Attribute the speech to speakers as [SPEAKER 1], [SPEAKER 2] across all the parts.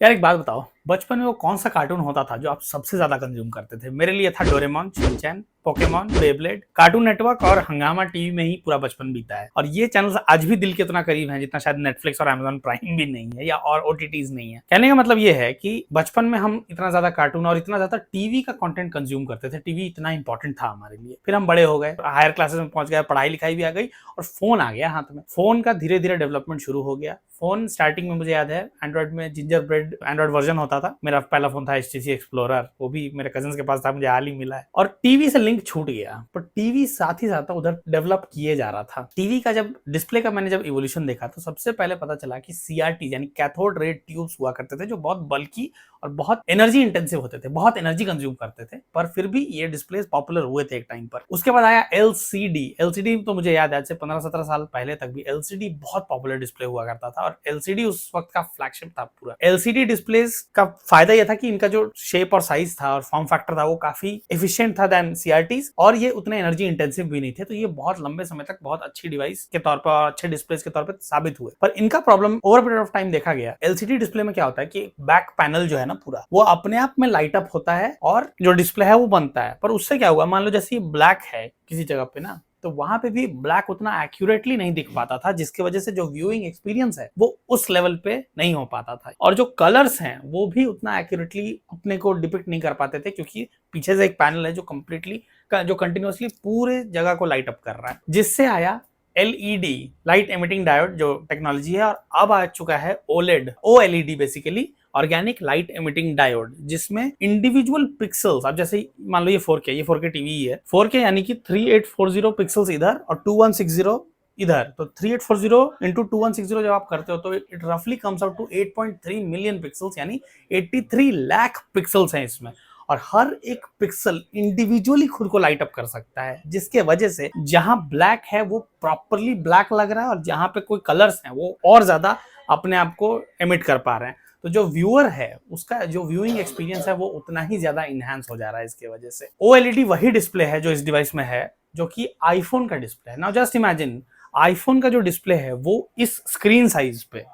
[SPEAKER 1] यार एक बात बताओ, बचपन में वो कौन सा कार्टून होता था जो आप सबसे ज्यादा कंज्यूम करते थे? मेरे लिए था Doraemon, Shinchan, Pokemon, Beyblade. Cartoon network और हंगामा टीवी में ही पूरा बचपन बीता है, और ये चैनल्स आज भी दिल के उतना करीब हैं जितना शायद नेटफ्लिक्स और अमेजॉन प्राइम भी नहीं है, या और ओटीटीज नहीं है। कहने का मतलब ये है कि बचपन में हम इतना ज्यादा कार्टून और इतना ज्यादा टीवी का कंटेंट कंज्यूम करते थे। टीवी इतना इंपॉर्टेंट था हमारे लिए। फिर हम बड़े हो गए, हायर क्लासेस में पहुंच गए, पढ़ाई लिखाई भी आ गई और फोन आ गया हाथ में। फोन का धीरे धीरे डेवलपमेंट शुरू हो गया। फोन स्टार्टिंग में मुझे याद है एंड्रॉइड में जिंजर ब्रेड एंड्रॉइड वर्जन होता था। मेरा पहला फोन था HTC एक्सप्लोरर, वो भी मेरे कजिन्स के पास था, मुझे हाल ही मिला है। और टीवी से लिंक छूट गया, पर टीवी साथ ही साथ उधर डेवलप किए जा रहा था। टीवी का जब डिस्प्ले का मैंने जब इवोल्यूशन देखा तो सबसे पहले पता चला कि CRT यानी कैथोड रे ट्यूब्स हुआ करते थे, जो बहुत बल्की और बहुत एनर्जी इंटेंसिव होते थे, बहुत एनर्जी कंज्यूम करते थे। पर फिर भी ये डिस्प्ले पॉपुलर हुए थे एक टाइम पर। उसके बाद आया LCD। तो मुझे याद है आज से 15-17 साल पहले तक भी LCD बहुत पॉपुलर डिस्प्ले हुआ करता था, और LCD उस वक्त का फ्लैगशिप था पूरा। LCD डिस्प्लेस का फायदा यह था कि इनका जो शेप और साइज था और फॉर्म फैक्टर था वो काफी एफिशिएंट था देन CRTs, और ये उतने एनर्जी इंटेंसिव भी नहीं थे। तो ये बहुत लंबे समय तक बहुत अच्छी डिवाइस के तौर पर और अच्छे डिस्प्लेस के तौर पर साबित हुए। पर इनका problem over period of time देखा गया। LCD डिस्प्ले में क्या होता है कि बैक पैनल जो है ना पूरा, वो अपने आप में लाइट अप होता है और जो डिस्प्ले है वो बनता है। पर उससे क्या हुआ, मान लो जैसे ब्लैक है किसी जगह पे ना, तो वहां पे भी ब्लैक उतना एक्यूरेटली नहीं दिख पाता था, जिसकी वजह से जो व्यूइंग एक्सपीरियंस है वो उस लेवल पे नहीं हो पाता था। और जो कलर्स हैं वो भी उतना एक्यूरेटली अपने को डिपिक्ट नहीं कर पाते थे, क्योंकि पीछे से एक पैनल है जो कंप्लीटली जो कंटिन्यूअसली पूरे जगह को लाइट अप कर रहा है। जिससे आया LED, लाइट एमिटिंग डायोड जो टेक्नोलॉजी है, और अब आ चुका है OLED basically, organic light emitting diode, जिसमें इंडिविजुअल पिक्सल्स, अब जैसे मान लो ये 4K टीवी ही है, 4K यानी कि 3840 पिक्सल्स इधर और 2160 इधर। तो 3840 इंटू 2160 जब आप करते हो तो इट रफली comes out to 8.3 million pixels, यानी 83 लाख पिक्सल्स हैं इसमें। और हर एक पिक्सल इंडिविजुअली खुद को लाइट अप कर सकता है, जिसके वजह से जहां ब्लैक है वो प्रॉपरली ब्लैक लग रहा है, और जहां पे कोई कलर्स हैं वो और ज्यादा अपने आप को एमिट कर पा रहे हैं। तो जो व्यूअर है उसका जो व्यूइंग एक्सपीरियंस है वो उतना ही ज्यादा इनहेंस हो जा रहा है इसके वजह से। OLED वही डिस्प्ले है जो इस डिवाइस में है, जो कि आईफोन का डिस्प्ले है। नाउ जस्ट इमेजिन, आईफोन का जो डिस्प्ले है वो इस स्क्रीन साइज पे,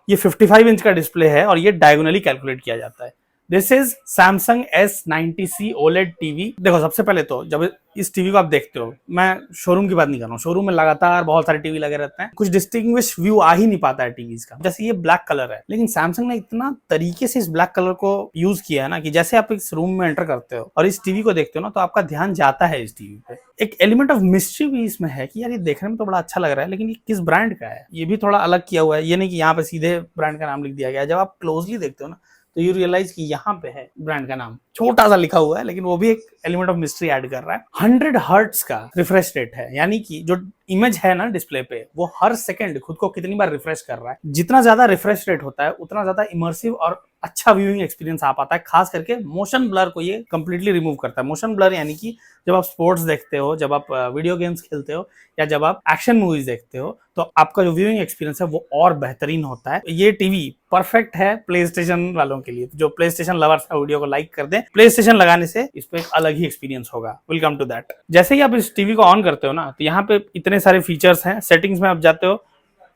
[SPEAKER 1] ये 55 इंच का डिस्प्ले है और ये डायगोनली कैलकुलेट किया जाता है। This is Samsung S90C OLED TV. देखो सबसे पहले तो जब इस टीवी को आप देखते हो, मैं शोरूम की बात नहीं कर रहा हूँ, शोरूम में लगातार बहुत सारे टीवी लगे रहते हैं, कुछ डिस्टिंग्विश व्यू आ ही नहीं पाता है टीवीज का। जैसे ये ब्लैक कलर है, लेकिन सैमसंग ने इतना तरीके से इस ब्लैक कलर को यूज किया है ना, कि जैसे आप इस रूम में एंटर करते हो और इस टीवी को देखते हो ना, तो आपका ध्यान जाता है इस टीवी पे। एक एलिमेंट ऑफ मिस्ट्री भी इसमें है कि यार ये देखने में तो बड़ा अच्छा लग रहा है, लेकिन ये किस ब्रांड का है, ये भी थोड़ा अलग किया हुआ है। ये नहीं कि यहाँ पे सीधे ब्रांड का नाम लिख दिया गया है। जब आप क्लोजली देखते हो ना तो यू रियलाइज कि यहाँ पे है ब्रांड का नाम, छोटा सा लिखा हुआ है, लेकिन वो भी एक एलिमेंट ऑफ मिस्ट्री ऐड कर रहा है। 100 हर्ट्ज का रिफ्रेश रेट है, यानी कि जो इमेज है ना डिस्प्ले पे, वो हर सेकंड खुद को कितनी बार रिफ्रेश कर रहा है। जितना ज्यादा रिफ्रेश रेट होता है उतना ज्यादा इमर्सिव और अच्छा व्यूइंग एक्सपीरियंस आ पाता है। खास करके मोशन ब्लर को ये कंप्लीटली रिमूव करता है। मोशन ब्लर यानी कि जब आप स्पोर्ट्स देखते हो, जब आप वीडियो गेम्स खेलते हो, या जब आप एक्शन मूवीज देखते हो, तो आपका जो व्यूइंग एक्सपीरियंस है वो और बेहतरीन होता है। ये टीवी परफेक्ट है प्ले स्टेशन वालों के लिए। जो प्ले स्टेशन लवर्स है वीडियो को लाइक कर दें, प्ले स्टेशन लगाने से इस पे एक अलग ही एक्सपीरियंस होगा। Welcome to that. जैसे ही आप इस टीवी को ऑन करते हो ना, तो यहाँ पे इतने सारे फीचर्स हैं। सेटिंग्स में आप जाते हो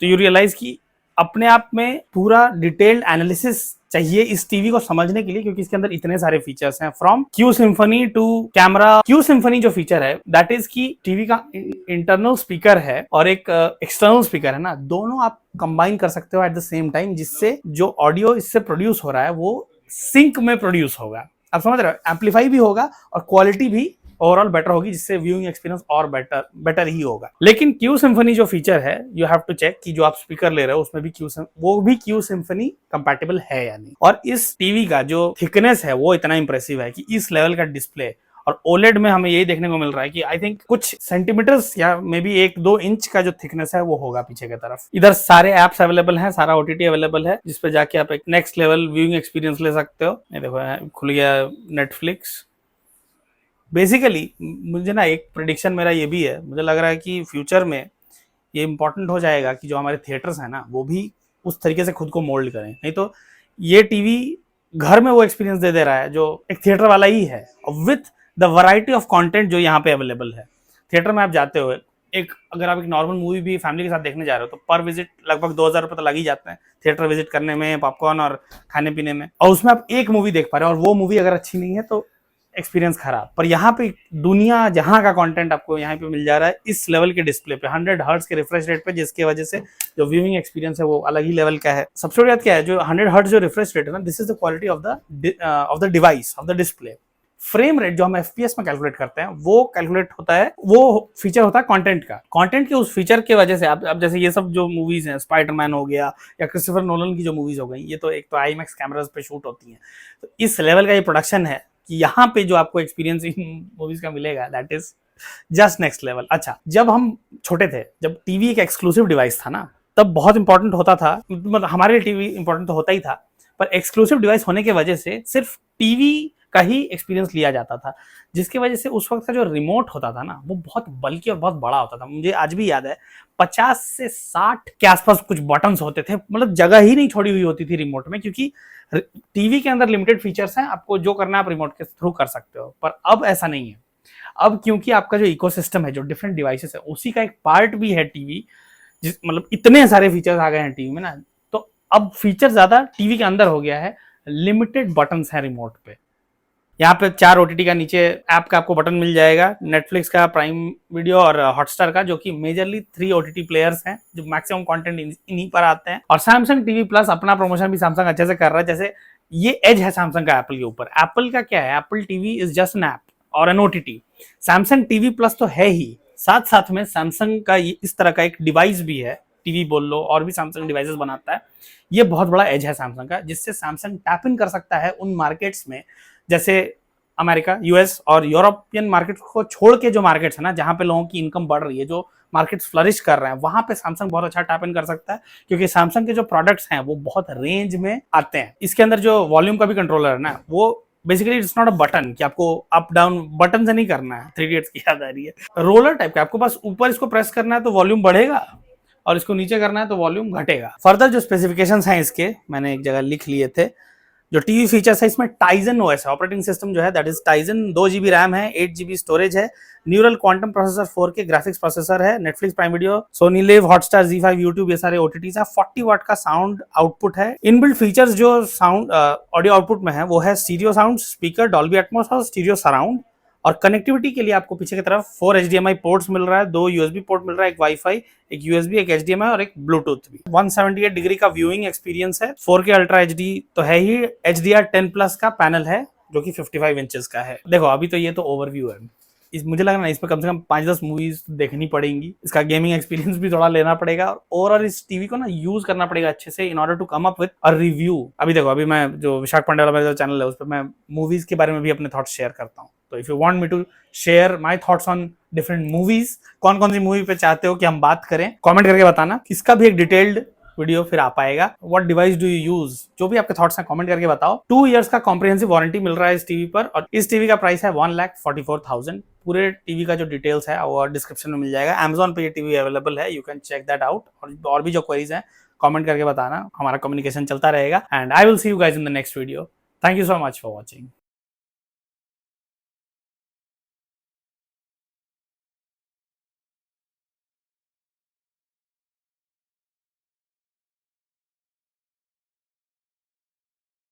[SPEAKER 1] तो यू रियलाइज कि अपने आप में पूरा डिटेल्ड एनालिसिस चाहिए इस टीवी को समझने के लिए, क्योंकि इसके अंदर इतने सारे फीचर्स हैं। From Q symphony to camera. Q symphony जो फीचर है दैट इज कि टीवी का इंटरनल स्पीकर है और एक एक्सटर्नल स्पीकर है ना, दोनों आप कंबाइन कर सकते हो एट द सेम टाइम, जिससे जो ऑडियो इससे प्रोड्यूस हो रहा है वो सिंक में प्रोड्यूस होगा। आप समझ रहे हो, एम्पलीफाई भी होगा और क्वालिटी भी ओवरऑल बेटर होगी, जिससे व्यूइंग एक्सपीरियंस और बेटर ही होगा। लेकिन क्यू सिम्फनी जो फीचर है, यू हैव टू चेक कि जो आप स्पीकर ले रहे हो उसमें भी वो भी क्यू सिम्फनी कंपैटिबल है या नहीं। और इस टीवी का जो थिकनेस है वो इतना इंप्रेसिव है कि इस लेवल का डिस्प्ले, और ओलेड में हमें यही देखने को मिल रहा है कि आई थिंक कुछ सेंटीमीटर्स या मे बी 1-2 इंच का जो थिकनेस है वो होगा पीछे की तरफ। इधर सारे एप्स अवेलेबल हैं, सारा OTT अवेलेबल है, जिसपे जाके आप एक नेक्स्ट लेवल व्यूइंग एक्सपीरियंस ले सकते हो। ये देखो खुल गया नेटफ्लिक्स। बेसिकली मुझे ना एक प्रेडिक्शन मेरा ये भी है, मुझे लग रहा है कि फ्यूचर में ये इंपॉर्टेंट हो जाएगा कि जो हमारे थिएटर्स हैं ना वो भी उस तरीके से खुद को मोल्ड करें। नहीं तो ये टीवी घर में वो एक्सपीरियंस दे रहा है जो एक थिएटर वाला ही है, with the variety of content जो यहाँ पे अवेलेबल है। थिएटर में आप जाते हो, एक अगर आप एक नॉर्मल मूवी भी फैमिली के साथ देखने जा रहे हो तो पर विजिट लगभग 2,000 रुपये तो लग ही जाते हैं थिएटर विजिट करने में, पॉपकॉर्न और खाने पीने में, और उसमें आप एक मूवी देख पा रहे हो और वो मूवी अगर अच्छी नहीं है तो एक्सपीरियंस खराब। पर यहाँ पे दुनिया जहाँ का कंटेंट आपको यहाँ पे मिल जा रहा है इस लेवल के डिस्प्ले पे 100 हर्ट्ज के रिफ्रेश रेट पे, जिसकी वजह से जो व्यूइंग एक्सपीरियंस है वो अलग ही लेवल का है। सबसे बड़ी बात क्या है, जो 100 हर्ट्ज जो रिफ्रेश रेट है ना, this is the quality of the device, of the display. Frame rate जो हम एफपीएस में कैलकुलेट करते हैं वो कैलकुलेट होता है, वो फीचर होता है कंटेंट का। कंटेंट के उस फीचर के वजह से आप जैसे ये सब जो मूवीज हैं, स्पाइडरमैन हो गया या क्रिस्टोफर नोलन की जो मूवीज हो गई, ये तो एक तो आईमैक्स कैमरास पे शूट होती हैं, तो इस लेवल का ये प्रोडक्शन है कि यहाँ पे जो आपको एक्सपीरियंस इन मूवीज का मिलेगा that is just next level. अच्छा, जब हम छोटे थे, जब टीवी एक एक्सक्लूसिव डिवाइस था ना, तब बहुत इंपॉर्टेंट होता था, मतलब हमारे लिए टीवी इंपॉर्टेंट तो होता ही था, पर एक्सक्लूसिव डिवाइस होने की वजह से सिर्फ टीवी का ही एक्सपीरियंस लिया जाता था, जिसकी वजह से उस वक्त का जो रिमोट होता था ना वो बहुत बल्कि और बहुत बड़ा होता था। मुझे आज भी याद है 50 से 60 के आसपास कुछ बटन्स होते थे, मतलब जगह ही नहीं छोड़ी हुई होती थी रिमोट में, क्योंकि टीवी के अंदर लिमिटेड फीचर्स हैं, आपको जो करना है आप रिमोट के थ्रू कर सकते हो। पर अब ऐसा नहीं है। अब क्योंकि आपका जो इकोसिस्टम है, जो डिफरेंट डिवाइसेस है, उसी का एक पार्ट भी है टीवी, जिस मतलब इतने सारे फीचर्स आ गए हैं टीवी में ना, तो अब फीचर ज्यादा टीवी के अंदर हो गया है, लिमिटेड बटन्स हैं रिमोट पे। यहाँ पे 4 ओटीटी का नीचे ऐप का आपको बटन मिल जाएगा, नेटफ्लिक्स का, प्राइम वीडियो और हॉटस्टार का, जो कि मेजरली 3 ओटीटी प्लेयर्स हैं, जो मैक्सिमम कंटेंट इन्हीं पर आते हैं। और सैमसंग टीवी प्लस अपना प्रमोशन भी सैमसंग अच्छे से कर रहा है, जैसे ये एज है सैमसंग का एप्पल के ऊपर। एप्पल का क्या है, Apple TV is just an app और an OTT, Samsung TV plus तो है ही, साथ साथ में सैमसंग का इस तरह का एक डिवाइस भी है, टीवी बोल लो, और भी सैमसंग डिवाइसेस बनाता है। ये बहुत बड़ा एज है सैमसंग का, जिससे सैमसंग टैप इन कर सकता है उन मार्केट्स में, जैसे अमेरिका, यूएस और यूरोपियन मार्केट को छोड़ के जो मार्केट्स है ना, जहां पे लोगों की इनकम बढ़ रही है, जो मार्केट्स फ्लरिश कर रहे हैं, वहां पे सैमसंग बहुत अच्छा टैप इन कर सकता है, क्योंकि सैमसंग के जो प्रोडक्ट्स हैं वो बहुत रेंज में आते हैं। इसके अंदर जो वॉल्यूम का भी कंट्रोलर है ना, वो basically it's not a button कि आपको अप डाउन बटन से नहीं करना है, 3 इडियट्स की याद आ रही है, रोलर टाइप का, आपको बस ऊपर इसको प्रेस करना है तो वॉल्यूम बढ़ेगा और इसको नीचे करना है तो वॉल्यूम घटेगा। फर्दर जो स्पेसिफिकेशंस हैं इसके, मैंने एक जगह लिख लिए थे। जो टीवी फीचर्स है इसमें टाइजन ओएस है, ऑपरेटिंग सिस्टम जो है that is Tizen, 2 GB RAM है, 8 GB स्टोरेज है, neural quantum processor 4K graphics processor है, Netflix, Prime Video, Sony LIV, Hotstar, Z5, YouTube, ये सारे ओटीटीज है। 40 वाट का साउंड आउटपुट है। इनबिल्ट फीचर्स जो साउंड ऑडियो आउटपुट में है वो है stereo sound, speaker, Dolby Atmos और स्टीरियो सराउंड। और कनेक्टिविटी के लिए आपको पीछे की तरफ 4 HDMI पोर्ट्स मिल रहा है, 2 USB पोर्ट मिल रहा है, एक वाईफाई, एक USB, एक HDMI और एक ब्लूटूथ भी। 178 डिग्री का व्यूइंग एक्सपीरियंस है, 4K अल्ट्रा HD तो है ही, HDR 10+ का पैनल है जो कि 55 इंचेस का है। देखो अभी तो ये तो ओवरव्यू है, मुझे लग रहा है इसमें कम से कम 5-10 मूवीज देखनी पड़ेंगी, इसका गेमिंग एक्सपीरियंस भी थोड़ा लेना पड़ेगा, और इस टीवी को ना यूज करना पड़ेगा अच्छे से in order to come up with a review. अभी देखो, अभी मैं जो विशाख पांडे वाला मेरा चैनल है उस पर मैं मूवीज के बारे में भी अपने थॉट्स शेयर करता हूँ। तो if you want me to share my thoughts on different movies, कौन कौन सी मूवी पे चाहते हो कि हम बात करें, कमेंट करके बताना। इसका भी एक डिटेल्ड वीडियो फिर आ पाएगा। What device do you use, जो भी आपके थॉट्स हैं कमेंट करके बताओ। 2 इयर्स का कॉम्प्रिहेंसिव वारंटी मिल रहा है इस टीवी पर, और इस टीवी का प्राइस है 1,44,000। पूरे टीवी का जो डिटेल्स है वो डिस्क्रिप्शन में मिल जाएगा। Amazon पे ये टीवी अवेलेबल है, you can check that out. और भी जो क्वेरीज हैं कमेंट करके बताना, हमारा कम्युनिकेशन चलता रहेगा। And I will see you guys in the next video. Thank you so much for watching.